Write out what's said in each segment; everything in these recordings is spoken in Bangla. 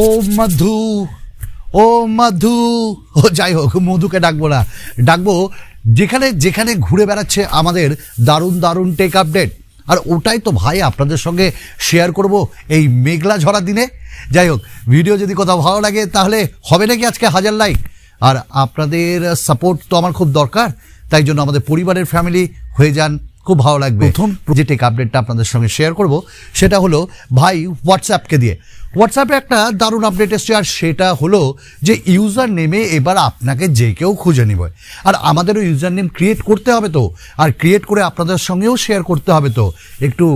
ও মধু, ও মধু, ও যাই হোক, মধুকে ডাকবো না, ডাকবো যেখানে যেখানে ঘুরে বেড়াচ্ছে আমাদের দারুণ দারুণ টেক আপডেট। আর ওটাই তো ভাই আপনাদের সঙ্গে শেয়ার করব এই মেঘলা ঝরা দিনে। যাই হোক, ভিডিও যদি কোথাও ভালো লাগে তাহলে হবে নাকি আজকে 1000 লাইক। আর আপনাদের সাপোর্ট তো আমার খুব দরকার, তাই জন্য আমাদের পরিবারের ফ্যামিলি হয়ে যান, খুব ভালো লাগবে। প্রথম যে টেক আপডেটটা আপনাদের সঙ্গে শেয়ার করব সেটা হলো ভাই হোয়াটসঅ্যাপকে দিয়ে। হোয়াটসঅ্যাপে একটা দারুণ আপডেট এসছে, আর সেটা হলো যে ইউজার নেমে এবার আপনাকে যে কেউ খুঁজে নিবে। আর আমাদেরও ইউজার নেম ক্রিয়েট করতে হবে তো, আর ক্রিয়েট করে আপনাদের সঙ্গেও শেয়ার করতে হবে তো। একটু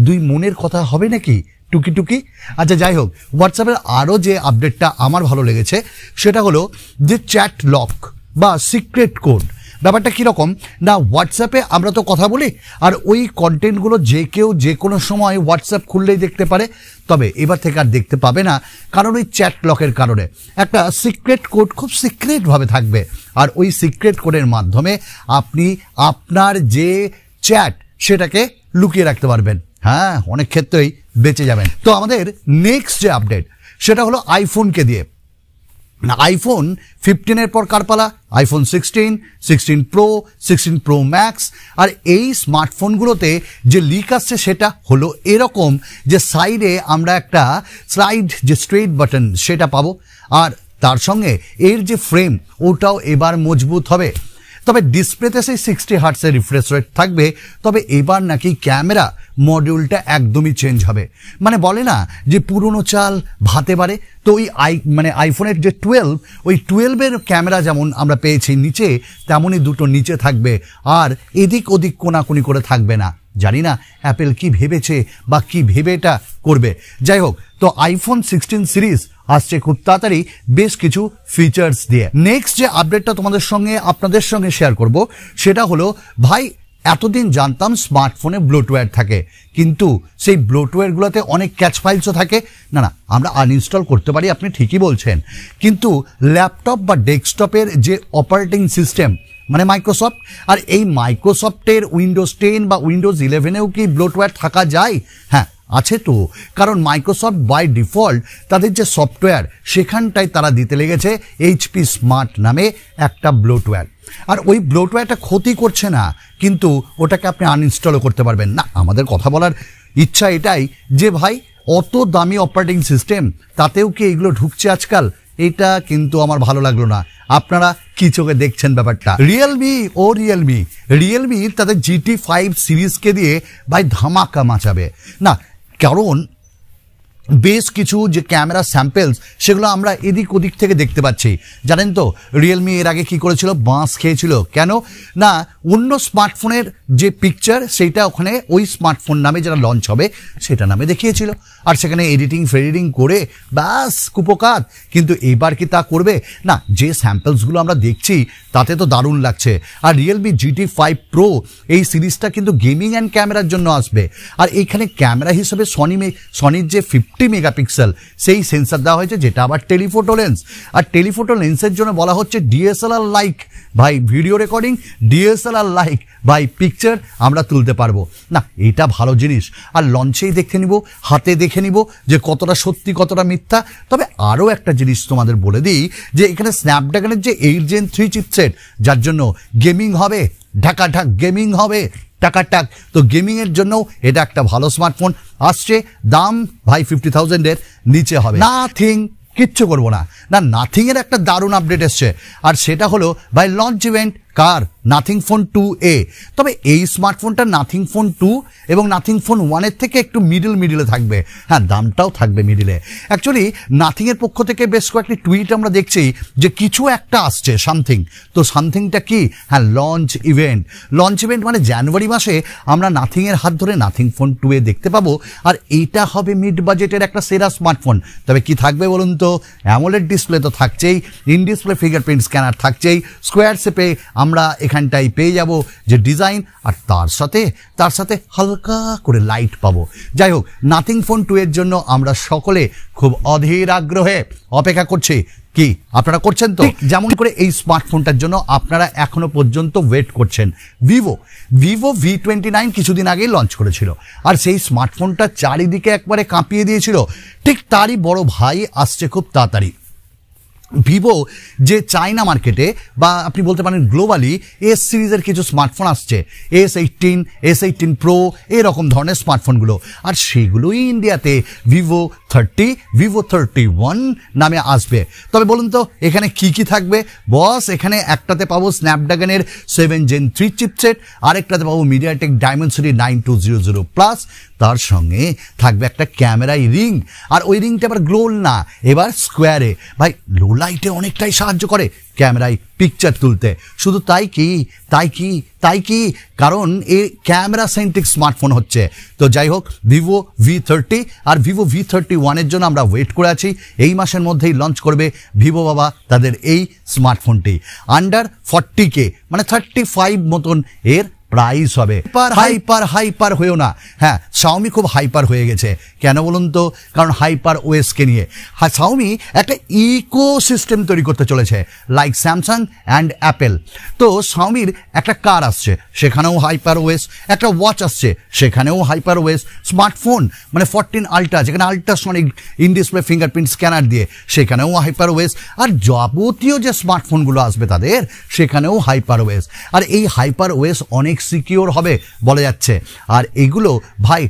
দুই মনের কথা হবে নাকি টুকি টুকি। আচ্ছা যাই হোক, হোয়াটসঅ্যাপের আরও যে আপডেটটা আমার ভালো লেগেছে সেটা হলো যে চ্যাট লক বা সিক্রেট কোড। ব্যাপারটা কীরকম না, হোয়াটসঅ্যাপে আমরা তো কথা বলি, আর ওই কন্টেন্টগুলো যে কেউ যে কোনো সময় হোয়াটসঅ্যাপ খুললেই দেখতে পারে। তবে এবার থেকে আর দেখতে পাবে না, কারণ ওই চ্যাট লকের কারণে একটা সিক্রেট কোড খুব সিক্রেটভাবে থাকবে। আর ওই সিক্রেট কোডের মাধ্যমে আপনি আপনার যে চ্যাট সেটাকে লুকিয়ে রাখতে পারবেন। হ্যাঁ, অনেক ক্ষেত্রেই বেঁচে যাবেন। তো আমাদের নেক্সট যে আপডেট সেটা হলো আইফোনকে দিয়ে। আইফোন 15-এর পর কার পালা? IPhone 16, 16 Pro, 16 Pro Max. আর এই স্মার্টফোনগুলোতে যে লিক আসছে সেটা হলো এরকম যে সাইডে আমরা একটা স্লাইড যে স্ট্রেট বাটন সেটা পাবো, আর তার সঙ্গে এর যে ফ্রেম ওটাও এবার মজবুত হবে। তবে ডিসপ্লেতে সেই 60 হার্টসের রিফ্রেশ রেট থাকবে। তবে এবার নাকি ক্যামেরা মডিউলটা একদমই চেঞ্জ হবে। মানে বলে না যে পুরনো চাল ভাতে বাড়ে, তো ওই আইফোনের যে 12, ওই 12-এর ক্যামেরা যেমন আমরা পেয়েছি নিচে, তেমনই দুটো নিচে থাকবে, আর এদিক ওদিক কোনাকুনি করে থাকবে না। জানি না অ্যাপেল কি ভেবেছে বা কি ভেবে এটা করবে। যাই হোক, তো আইফোন 16 সিরিজ আসছে খুব তাড়াতাড়ি বেশ কিছু ফিচার্স দিয়ে। নেক্সট যে আপডেটটা আপনাদের সঙ্গে শেয়ার করব সেটা হলো ভাই, এতদিন জানতাম স্মার্টফোনে ব্লোটওয়্যার থাকে, কিন্তু সেই ব্লোটওয়্যারগুলোতে অনেক ক্যাচ ফাইলসও থাকে। না, আমরা আনইনস্টল করতে পারি, আপনি ঠিকই বলছেন, কিন্তু ল্যাপটপ বা ডেস্কটপের যে অপারেটিং সিস্টেম মানে মাইক্রোসফট, আর এই মাইক্রোসফটের উইন্ডোজ 10 বা উইন্ডোজ 11-এও কি ব্লোটওয়্যার থাকা যায়? হ্যাঁ, আছে তো, কারণ মাইক্রোসফট বাই ডিফল্ট তাদের যে সফটওয়্যার সেখানটায় তারা দিতে লেগেছে এইচপি স্মার্ট নামে একটা ব্লোটওয়্যার। আর ওই ব্লোটওয়্যারটা ক্ষতি করছে না, কিন্তু ওটাকে আপনি আনইনস্টলও করতে পারবেন না। আমাদের কথা বলার ইচ্ছা এটাই যে ভাই, অত দামি অপারেটিং সিস্টেম তাতেও কি এগুলো ঢুকছে আজকাল? এটা কিন্তু আমার ভালো লাগলো না। আপনারা কি চোখে দেখছেন ব্যাপারটা? রিয়েলমি তাদের GT5 সিরিজকে দিয়ে ভাই ধামাকা মাচাবে না, কারণ বেশ কিছু যে ক্যামেরা স্যাম্পেলস সেগুলো আমরা এদিক ওদিক থেকে দেখতে পাচ্ছি। জানেন তো রিয়েলমি এর আগে কি করেছিল? বাঁশ খেয়েছিল। কেন না, অন্য স্মার্টফোনের যে পিকচার সেইটা ওখানে ওই স্মার্টফোন নামে যেটা লঞ্চ হবে সেটা নামে দেখিয়েছিল, আর সেখানে এডিটিং করে ব্যাস কুপোকাত। কিন্তু এবার কি তা করবে? না, যে স্যাম্পলসগুলো আমরা দেখছি তাতে তো দারুণ লাগছে। আর রিয়েলমি GT5 প্রো এই সিরিজটা কিন্তু গেমিং অ্যান্ড ক্যামেরার জন্য আসবে। আর এইখানে ক্যামেরা হিসেবে সনির যে 50 মেগাপিক্সেল সেই সেন্সার দেওয়া হয়েছে, যেটা আবার টেলিফোটো লেন্স। আর টেলিফোটো লেন্সের জন্য বলা হচ্ছে DSLR লাইক ভাই ভিডিও রেকর্ডিং, DSLR লাইক ভাই পিকচার আমরা তুলতে পারবো। না, এটা ভালো জিনিস। আর লঞ্চেই দেখে নিব, হাতে দেখে নিব যে কতটা সত্যি কতটা মিথ্যা। তবে আরও একটা জিনিস তোমাদের বলে দিই, যে এখানে স্ন্যাপড্রাগনের যে 8 Gen 3 চিপসেট, যার জন্য গেমিং হবে, ঢাকাঢাক গেমিং হবে, টাকাটাক। তো গেমিংয়ের জন্য এটা একটা ভালো স্মার্টফোন আসছে। দাম ভাই 50,000-এর নিচে হবে। কিচ্ছু করবো না, নাথিংয়ের একটা দারুণ আপডেট এসছে, আর সেটা হলো ভাই লঞ্চ ইভেন্ট কার? Nothing Phone 2A। তবে এই স্মার্টফোনটা নাথিং ফোন 2 এবং নাথিং ফোন 1-এর থেকে একটু মিডিলে থাকবে। হ্যাঁ, দামটাও থাকবে মিডিলে। অ্যাকচুয়ালি নাথিংয়ের পক্ষ থেকে বেশ কয়েকটি টুইট আমরা দেখছি যে কিছু একটা আসছে সামথিং। তো সামথিংটা কি? হ্যাঁ, লঞ্চ ইভেন্ট মানে জানুয়ারি মাসে আমরা নাথিংয়ের হাত ধরে নাথিং ফোন 2A দেখতে পাবো। আর এইটা হবে মিড বাজেটের একটা সেরা স্মার্টফোন। তবে কি থাকবে বলুন তো? অ্যামোলেড ডিসপ্লে তো থাকছেই, ইন ডিসপ্লে ফিঙ্গারপ্রিন্ট স্ক্যানার থাকছেই, স্কোয়ার শেপে আমরা এখানটাই পেয়ে যাব যে ডিজাইন, আর তার সাথে হালকা করে লাইট পাবো। যাই হোক, নাথিং ফোন 2 এর জন্য আমরা সকলে খুব অধীর আগ্রহে অপেক্ষা করছি। কি আপনারা করছেন তো? যেমন করে এই স্মার্টফোনটার জন্য আপনারা এখনো পর্যন্ত ওয়েট করছেন। ভিভো V29 কিছুদিন আগেই লঞ্চ করেছিল, আর সেই স্মার্টফোনটা চারিদিকে একবারে কাঁপিয়ে দিয়েছিল। ঠিক তারই বড় ভাই আসছে খুব তাড়াতাড়ি। ভিভো যে চায়না মার্কেটে বা আপনি বলতে পারেন গ্লোবালি এস সিরিজের কিছু স্মার্টফোন আসছে, S18 Pro এরকম ধরনের স্মার্টফোনগুলো, আর সেগুলোই ইন্ডিয়াতে Vivo30 নামে আসবে। তবে বলুন তো এখানে কি থাকবে বস? এখানে একটাতে পাবো স্ন্যাপড্রাগনের 7 Gen 3 চিপসেট, আরেকটাতে পাবো মিডিয়াটেক ডায়মেনসিটি 9200+, তার সঙ্গে থাকবে একটা ক্যামেরাই রিং, আর ওই রিংটা আবার গ্লোল না, এবার স্কোয়ারে। ভাই লো লাইটে অনেকটাই সাহায্য করে ক্যামেরায় পিকচার তুলতে। শুধু তাই কি কারণ এই ক্যামেরা সেন্ট্রিক স্মার্টফোন হচ্ছে। তো যাই হোক, ভিভো V30 আর ভিভো V31 এর জন্য আমরা ওয়েট করে আছি। এই মাসের মধ্যেই লঞ্চ করবে ভিভো বাবা তাদের এই স্মার্টফোনটি। আন্ডার 40K মানে 35 মতন এর প্রাইস হবে। হাইপার হয়েও না। হ্যাঁ, শাওমি খুব হাইপার হয়ে গেছে। কেন বলুন তো? কারণ হাইপার ওএসকে নিয়ে শাওমি একটা ইকোসিস্টেম তৈরি করতে চলেছে, লাইক স্যামসাং অ্যান্ড অ্যাপেল। তো শাওমির একটা কার আসছে, সেখানেও হাইপার ওএস, একটা ওয়াচ আসছে, সেখানেও হাইপার ওএস, স্মার্টফোন মানে 14 আল্ট্রা যেখানে ultrasonic in display fingerprint scanner দিয়ে, সেখানেও হাইপার ওএস, আর যাবতীয় যে স্মার্টফোনগুলো আসবে তাদের সেখানেও হাইপার ওএস। আর এই হাইপার ওএস অনেক সিকিউর হবে বলা যাচ্ছে, আর এগুলো ভাই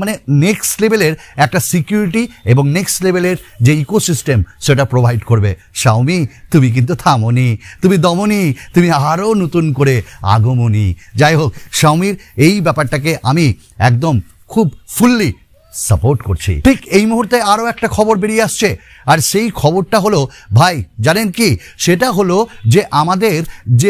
মানে নেক্সট লেভেলের একটা সিকিউরিটি এবং নেক্সট লেভেলের যে ইকোসিস্টেম সেটা প্রোভাইড করবে। শাওমি তুমি কিন্তু থামোনি, তুমি দমনি, তুমি আরও নতুন করে আগমনী। যাই হোক, শাওমির এই ব্যাপারটাকে আমি একদম খুব ফুললি সাপোর্ট করছি। ঠিক এই মুহূর্তে আরও একটা খবর বেরিয়ে আসছে, আর সেই খবরটা হলো ভাই জানেন কি? সেটা হলো যে আমাদের যে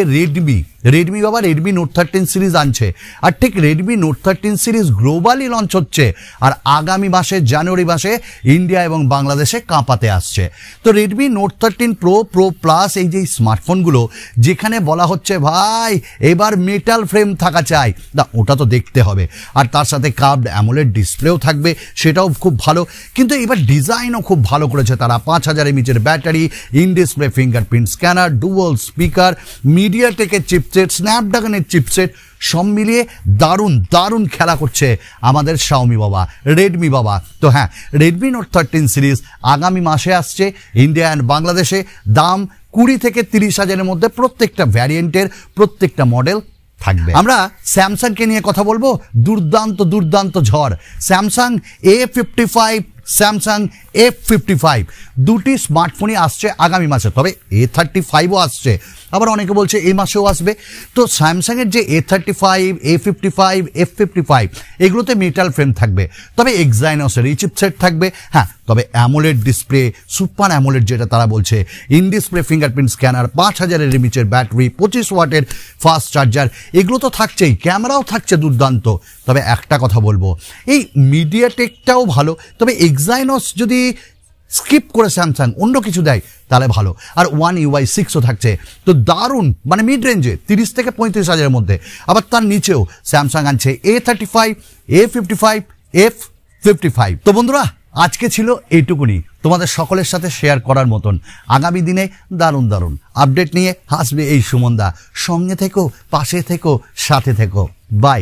রেডমি বাবা রেডমি নোট 13 সিরিজ আনছে, আর ঠিক Redmi note 13 series globally launch হচ্ছে, আর আগামী মাসে জানুয়ারি মাসে ইন্ডিয়া এবং বাংলাদেশে কাঁপাতে আসছে। তো রেডমি নোট 13 প্রো প্লাস এই যে স্মার্টফোনগুলো, যেখানে বলা হচ্ছে ভাই এবার মেটাল ফ্রেম থাকা চাই, না ওটা তো দেখতে হবে, আর তার সাথে কার্ভড অ্যামোলেড ডিসপ্লেও থাকবে, সেটাও খুব ভালো। কিন্তু এবার ডিজাইনও খুব ভালো করেছে তারা। 5000 mAh battery, in display fingerprint scanner, dual speaker, মিডিয়াটেকের চিপসেট, স্ন্যাপড্রাগনের চিপসেট, সব মিলিয়ে দারুণ খেলা করছে আমাদের শাওমি বাবা, রেডমি বাবা। তো হ্যাঁ, রেডমি নোট 13 সিরিজ আগামী মাসে আসছে ইন্ডিয়া অ্যান্ড বাংলাদেশে। দাম 20 থেকে 30 হাজারের মধ্যে প্রত্যেকটা ভ্যারিয়েন্টের প্রত্যেকটা মডেল থাকবে। আমরা স্যামসাংকে নিয়ে কথা বলবো। দুর্দান্ত ঝড়। স্যামসাং A55, স্যামসাং F55 দুটি স্মার্টফোনই আসছে আগামী মাসে, তবে A35ও আসছে, আবার অনেকে বলছে এই মাসেও আসবে। তো স্যামসাংয়ের যে A35, A55, F55 এগুলোতে মেটাল ফ্রেম থাকবে, তবে এক্সাইনসের এই চিপসেট থাকবে। হ্যাঁ, তবে অ্যামোলেড ডিসপ্লে, সুপার অ্যামোলেড যেটা তারা বলছে, in display fingerprint scanner, 5000 mAh battery, 25 ওয়াটের ফাস্ট চার্জার, এগুলো তো থাকছেই, ক্যামেরাও থাকছে দুর্দান্ত। তবে একটা কথা বলবো, এই মিডিয়াটেকটাও ভালো, তবে এক্সাইনস যদি স্কিপ করে স্যামসাং অন্য কিছু দেয় তাহলে ভালো। আর One UI 6ও থাকছে। তো দারুণ, মানে মিড রেঞ্জে 30 থেকে 35 হাজারের মধ্যে। আবার তার নিচেও স্যামসাং আনছে A35, A55, F55। তো বন্ধুরা, আজকে ছিল এইটুকুনি তোমাদের সকলের সাথে শেয়ার করার মতন। আগামী দিনে দারুণ আপডেট নিয়ে আসবে এই সুমনদা। সঙ্গে থেকো, পাশে থেকো, সাথে থেকো। বাই।